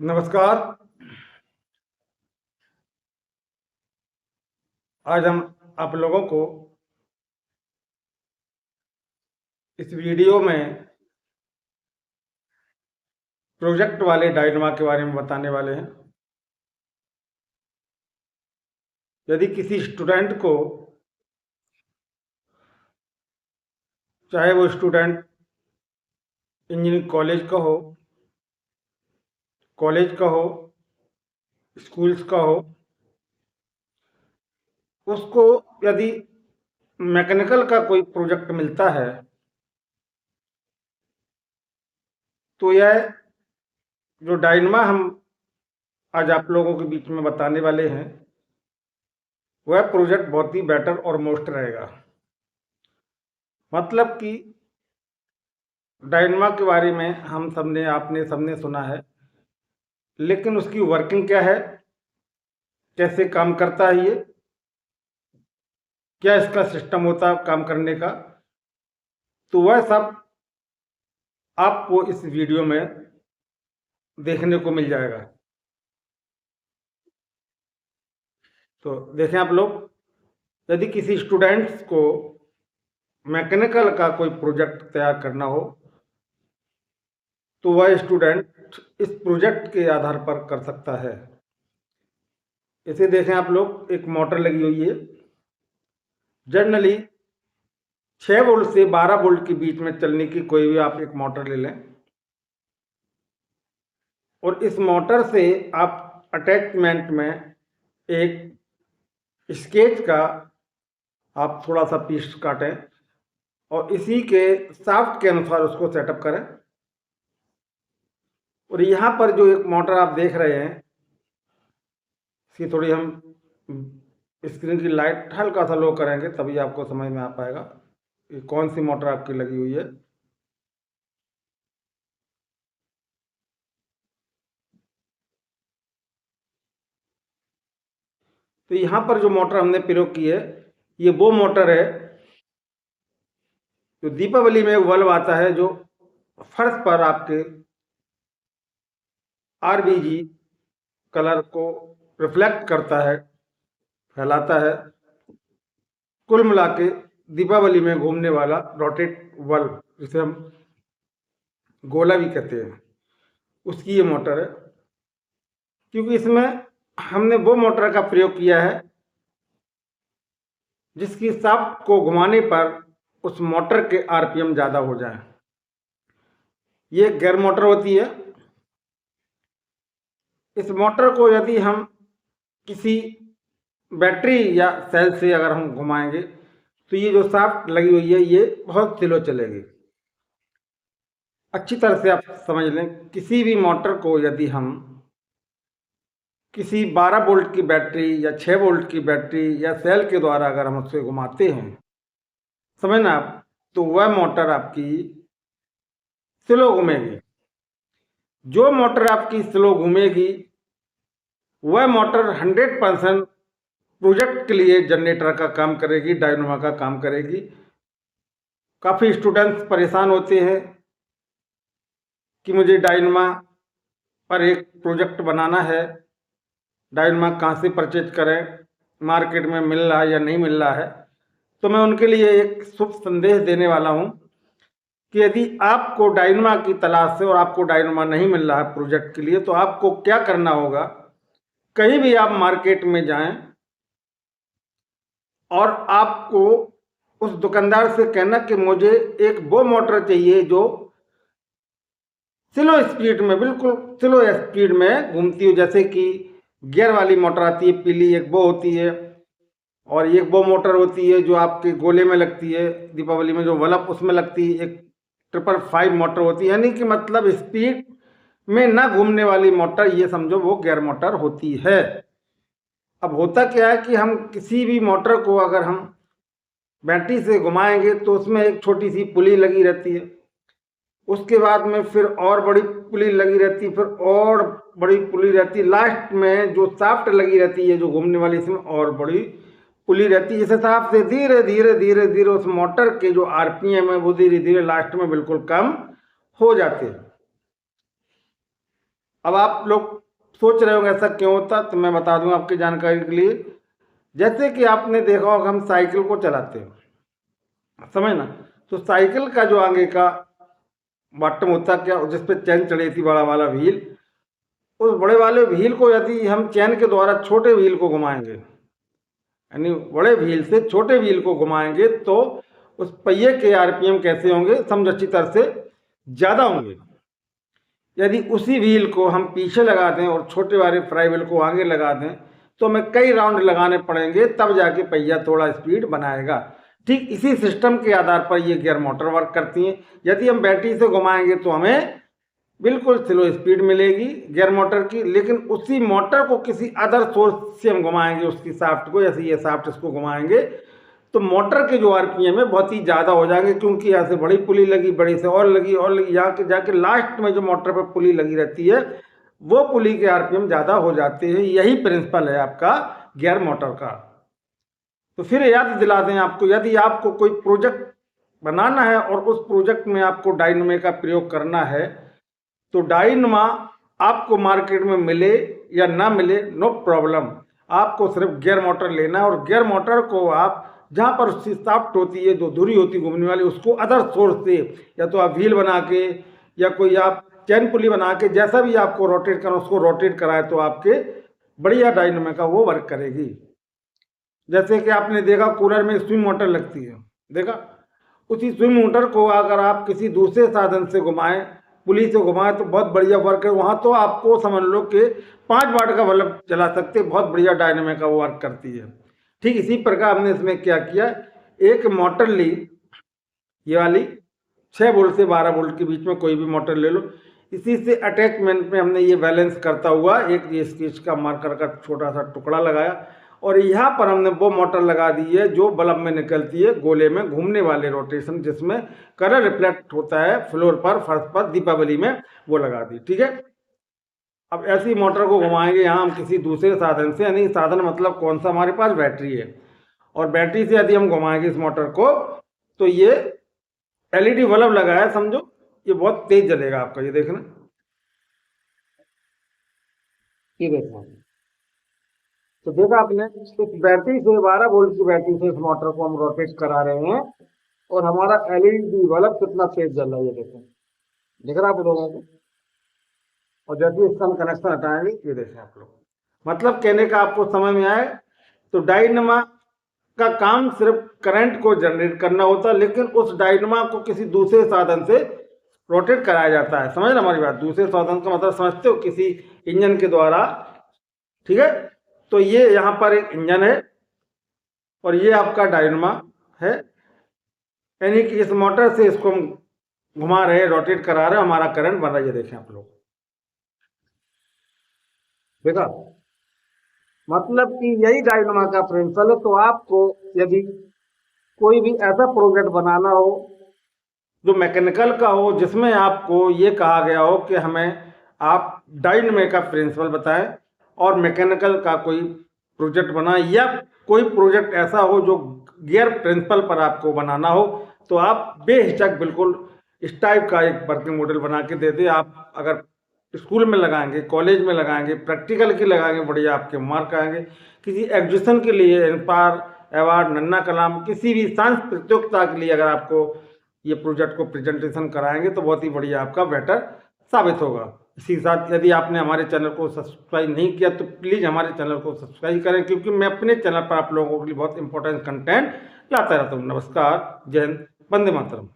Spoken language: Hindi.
नमस्कार। आज हम आप लोगों को इस वीडियो में प्रोजेक्ट वाले डायनामा के बारे में बताने वाले हैं। यदि किसी स्टूडेंट को, चाहे वो स्टूडेंट इंजीनियरिंग कॉलेज का हो, स्कूल्स का हो, उसको यदि मैकेनिकल का कोई प्रोजेक्ट मिलता है तो यह जो डायनामा हम आज आप लोगों के बीच में बताने वाले हैं वह प्रोजेक्ट बहुत ही बेटर और मोस्ट रहेगा। मतलब कि डायनामा के बारे में हम आपने सबने सुना है, लेकिन उसकी वर्किंग क्या है, कैसे काम करता है, ये क्या इसका सिस्टम होता है काम करने का, तो वह सब आपको इस वीडियो में देखने को मिल जाएगा। तो देखें आप लोग, यदि किसी स्टूडेंट्स को मैकेनिकल का कोई प्रोजेक्ट तैयार करना हो तो वह स्टूडेंट इस प्रोजेक्ट के आधार पर कर सकता है। इसे देखें आप लोग, एक मोटर लगी हुई है। जनरली 6 वोल्ट से 12 वोल्ट के बीच में चलने की कोई भी आप एक मोटर ले लें और इस मोटर से आप अटैचमेंट में एक स्केच का आप थोड़ा सा पीस काटें और इसी के शाफ्ट के अनुसार उसको सेटअप करें। और यहाँ पर जो एक मोटर आप देख रहे हैं, इसकी थोड़ी हम स्क्रीन की लाइट हल्का सा लो करेंगे तभी आपको समझ में आ पाएगा कि कौन सी मोटर आपकी लगी हुई है। तो यहाँ पर जो मोटर हमने प्रयोग की है ये वो मोटर है जो दीपावली में बल्ब आता है जो फर्श पर आपके आरबीजी कलर को रिफ्लेक्ट करता है, फैलाता है। कुल मिला के दीपावली में घूमने वाला रोटेट बल्ब, जिसे हम गोला भी कहते हैं, उसकी ये मोटर है। क्योंकि इसमें हमने वो मोटर का प्रयोग किया है जिसकी शाफ्ट को घुमाने पर उस मोटर के आरपीएम ज़्यादा हो जाए। ये गियर मोटर होती है। इस मोटर को यदि हम किसी बैटरी या सेल से अगर हम घुमाएंगे तो ये जो शाफ्ट लगी हुई है ये बहुत स्लो चलेगी। अच्छी तरह से आप समझ लें, किसी भी मोटर को यदि हम किसी 12 वोल्ट की बैटरी या 6 वोल्ट की बैटरी या सेल के द्वारा अगर हम उससे घुमाते हैं, समझना आप, तो वह मोटर आपकी स्लो घूमेगी। जो मोटर आपकी स्लो घूमेगी वह मोटर 100% प्रोजेक्ट के लिए जनरेटर का काम करेगी, डायनामा का काम करेगी। काफ़ी स्टूडेंट्स परेशान होते हैं कि मुझे डायनामा पर एक प्रोजेक्ट बनाना है, डायनामा कहाँ से परचेज करें, मार्केट में मिल रहा है या नहीं मिल रहा है। तो मैं उनके लिए एक शुभ संदेश देने वाला हूँ कि यदि आपको डायनामा की तलाश है और आपको डायनामा नहीं मिल रहा है प्रोजेक्ट के लिए, तो आपको क्या करना होगा, कहीं भी आप मार्केट में जाएं और आपको उस दुकानदार से कहना कि मुझे एक वो मोटर चाहिए जो स्लो स्पीड में, बिल्कुल स्लो स्पीड में घूमती हो। जैसे कि गियर वाली मोटर आती है पीली, एक वो होती है, और एक वो मोटर होती है जो आपके गोले में लगती है, दीपावली में जो बल्ब उसमें लगती है। एक 555 मोटर होती है, यानी कि मतलब स्पीड में ना घूमने वाली मोटर, ये समझो वो गियर मोटर होती है। अब होता क्या है कि हम किसी भी मोटर को अगर हम बैटरी से घुमाएंगे तो उसमें एक छोटी सी पुली लगी रहती है, उसके बाद में फिर और बड़ी पुली लगी रहती है, फिर और बड़ी पुली रहती है, लास्ट में जो शाफ्ट लगी रहती है जो घूमने वाली, इसमें और बड़ी पुली रहती है। इस हिसाब से धीरे धीरे धीरे धीरे उस मोटर के जो आरपीएम है वो धीरे धीरे लास्ट में बिल्कुल कम हो जाते हैं। अब आप लोग सोच रहे होंगे ऐसा क्यों होता, तो मैं बता दूं आपकी जानकारी के लिए। जैसे कि आपने देखा होगा हम साइकिल को चलाते हैं, समझ ना, तो साइकिल का जो आगे का बॉटम होता क्या, जिस पे चैन चढ़ी थी, बड़ा वाला व्हील, उस बड़े वाले व्हील को यदि हम चैन के द्वारा छोटे व्हील को घुमाएंगे, यानी बड़े व्हील से छोटे व्हील को घुमाएंगे, तो उस पहिए के आरपीएम कैसे होंगे, समरचित तरह से ज़्यादा होंगे। यदि उसी व्हील को हम पीछे लगा दें और छोटे वाले फ्लाई व्हील को आगे लगा दें, तो हमें कई राउंड लगाने पड़ेंगे, तब जाके पहिया थोड़ा स्पीड बनाएगा। ठीक इसी सिस्टम के आधार पर ये गियर मोटर वर्क करती हैं। यदि हम बैटरी से घुमाएंगे तो हमें बिल्कुल स्लो स्पीड मिलेगी गियर मोटर की, लेकिन उसी मोटर को किसी अदर सोर्स से हम घुमाएंगे, उसकी शाफ्ट को, जैसे ये शाफ्ट इसको घुमाएंगे, तो मोटर के जो आरपीएम है बहुत ही ज़्यादा हो जाएंगे, क्योंकि यहाँ से बड़ी पुली लगी, बड़ी से और लगी, यहाँ के जाके लास्ट में जो मोटर पर पुली लगी रहती है, वो पुली के आरपीएम ज़्यादा हो जाते हैं। यही प्रिंसिपल है आपका गियर मोटर का। तो फिर याद दिला दें आपको, यदि आपको कोई प्रोजेक्ट बनाना है और उस प्रोजेक्ट में आपको डायनमो का प्रयोग करना है, तो डायनमा आपको मार्केट में मिले या ना मिले, नो प्रॉब्लम, आपको सिर्फ गियर मोटर लेना है, और गियर मोटर को आप जहाँ पर उसकी शाफ्ट होती है, जो धुरी होती है घूमने वाली, उसको अदर सोर्स से, या तो आप व्हील बना के या कोई आप चैन पुली बना के, जैसा भी आपको रोटेट करना उसको रोटेट कराए, तो आपके बढ़िया डायनमो का वो वर्क करेगी। जैसे कि आपने देखा कूलर में स्विंग मोटर लगती है, देखा, उसी स्विंग मोटर को अगर आप किसी दूसरे साधन से घुमाएं, पुली से घुमाएं, तो बहुत बढ़िया वर्क है। वहाँ तो आपको समझ लो कि 5 वाट का बल्ब चला सकते, बहुत बढ़िया डायनेमिक का वो वर्क करती है। ठीक इसी प्रकार हमने इसमें क्या किया, एक मोटर ली, ये वाली 6 वोल्ट से 12 वोल्ट के बीच में कोई भी मोटर ले लो, इसी से अटैचमेंट में हमने ये बैलेंस करता हुआ एक ये स्केच का मार्कर का छोटा सा टुकड़ा लगाया, और यहाँ पर हमने वो मोटर लगा दी है जो बल्ब में निकलती है, गोले में घूमने वाले रोटेशन, जिसमें कलर रिफ्लेक्ट होता है फ्लोर पर, फर्श पर, दीपावली में, वो लगा दी। ठीक है, अब ऐसी मोटर को घुमाएंगे यहाँ हम किसी दूसरे साधन से, यानी साधन मतलब कौन सा, हमारे पास बैटरी है, और बैटरी से यदि हम घुमाएंगे इस मोटर को, तो ये एलईडी बल्ब लगा है, समझो, ये बहुत तेज जलेगा आपका, ये देखना, ये देखना, तो देखा आपने, इस बैटरी से 12 वोल्ट की बैटरी से इस मोटर को हम रोटेट करा रहे हैं, और हमारा एलईडी बल्ब कितना तेज जल रहा है, ये देखो, दिख रहा है आप लोगों को। और जैसे इसका हम कनेक्शन हटाएंगे, ये देखें आप लोग, मतलब कहने का आपको समझ में आए, तो डायनमा का काम सिर्फ करंट को जनरेट करना होता है, लेकिन उस डायनमा को किसी दूसरे साधन से रोटेट कराया जाता है। समझ ना हमारी बात, दूसरे साधन का मतलब समझते हो, किसी इंजन के द्वारा। ठीक है, तो ये यहाँ पर एक इंजन है और ये आपका डायनमा है, यानी कि इस मोटर से इसको हम घुमा रहे हैं, रोटेट करा रहे हैं, हमारा करंट बन रहा है, ये देखें आप लोग, देखा, मतलब कि यही डायनमा का प्रिंसिपल है। तो आपको यदि कोई भी ऐसा प्रोजेक्ट बनाना हो जो मैकेनिकल का हो, जिसमें आपको ये कहा गया हो कि हमें आप डायनमा का प्रिंसिपल बताएं, और मैकेनिकल का कोई प्रोजेक्ट बनाएं, या कोई प्रोजेक्ट ऐसा हो जो गियर प्रिंसिपल पर आपको बनाना हो, तो आप बेहिचक बिल्कुल इस टाइप का एक वर्किंग मॉडल बना के दे दें। आप अगर स्कूल में लगाएंगे, कॉलेज में लगाएंगे, प्रैक्टिकल की लगाएंगे, बढ़िया आपके मार्क आएंगे। किसी एग्जीबिशन के लिए, इंस्पायर अवार्ड, नन्ना कलाम, किसी भी साइंस प्रतियोगिता के लिए अगर आपको ये प्रोजेक्ट को प्रेजेंटेशन कराएंगे, तो बहुत ही बढ़िया आपका बेटर साबित होगा। इसी के साथ यदि आपने हमारे चैनल को सब्सक्राइब नहीं किया, तो प्लीज़ हमारे चैनल को सब्सक्राइब करें, क्योंकि मैं अपने चैनल पर आप लोगों के लिए बहुत इंपॉर्टेंट कंटेंट लाता रहता हूँ। नमस्कार, जय हिंद, वंदे मातरम।